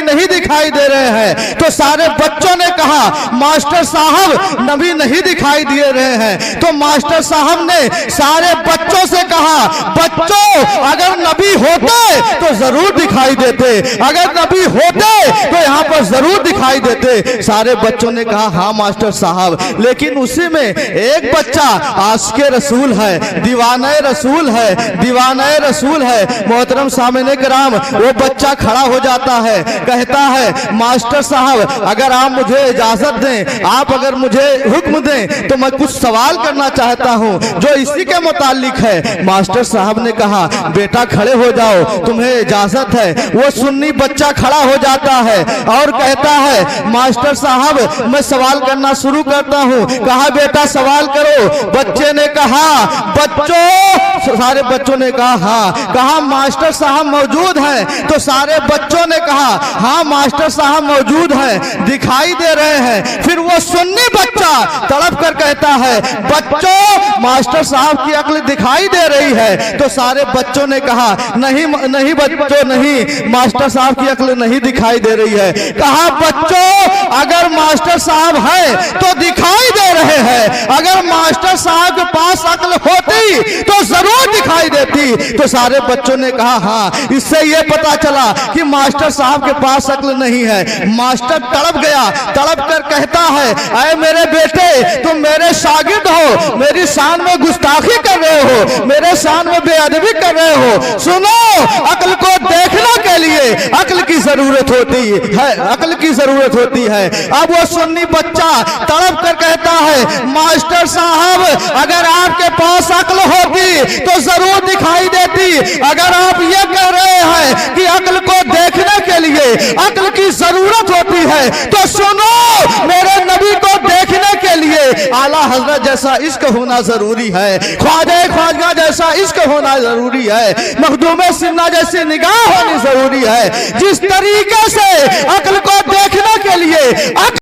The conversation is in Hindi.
नहीं दिखाई दे रहे हैं। तो सारे बच्चों ने कहा मास्टर साहब नबी नहीं दिखाई दे रहे हैं। तो मास्टर साहब ने सारे बच्चों से कहा बच्चों अगर नबी होते तो जरूर दिखाई देते, अगर नबी होते तो यहाँ पर जरूर दिखाई देते। सारे बच्चों ने कहा हाँ मास्टर साहब। लेकिन उसी में एक बच्चा आशिक़े रसूल है, दीवाने रसूल है, दीवाने रसूल है। मोहतरम सामने कराम वो बच्चा खड़ा हो जाता है, कहता है मास्टर साहब अगर आप मुझे इजाजत दें, आप अगर मुझे हुक्म दें तो मैं कुछ सवाल करना चाहता हूं जो इसी के मुतालिक है। मास्टर साहब ने कहा बेटा खड़े हो जाओ, तुम्हें इजाजत है। वो सुन्नी बच्चा खड़ा हो जाता है और कहता है मास्टर साहब मैं सवाल करना शुरू करता हूं। कहा बेटा सवाल करो। बच्चे ने कहा बच्चों, सारे बच्चों ने कहा हाँ। कहा मास्टर साहब मौजूद हैं? तो सारे बच्चों ने कहा हाँ मास्टर साहब मौजूद हैं, दिखाई दे रहे हैं। फिर वो सुन्नी बच्चा तड़प कर कहता है बच्चों मास्टर साहब की अक्ल दिखाई दे रही है। तो सारे बच्चों ने कहा नहीं नहीं बच्चों नहीं, मास्टर साहब की अक्ल नहीं दिखाई दे रही है। कहा बच्चों अगर मास्टर साहब है तो दिखाई दे रहे हैं, अगर मास्टर साहब के पास अक्ल होती तो जरूर दिखाई देती। तो सारे बच्चों ने कहा हाँ। इससे यह पता चला कि मास्टर साहब के पास अक्ल नहीं है। मास्टर तड़प गया, तड़प कर कहता है अरे मेरे बेटे तुम मेरे शागिर्द हो, मेरी शान में गुस्ताखी कर रहे हो, मेरे शान में बेअदबी कर रहे हो। सुनो अक्ल को देखने के लिए अक्ल की जरूरत होती है, अक्ल की जरूरत होती है। अब वो सुन्नी बच्चा तड़प कर कहता है मास्टर साहब अगर आपके पास अक्ल होती तो जरूर दिखाई देती। अगर आप ये कह रहे हैं कि अक्ल को देखने के लिए अक्ल की जरूरत होती है तो सुनो मेरे नबी को देखने के लिए आला हजरत जैसा इश्क होना जरूरी है, ख्वाजा जैसा इश्क होना जरूरी है, मखदूमे सिन्ना जैसी निगाह होनी जरूरी है। जिस तरीके से अक्ल को देखने के लिए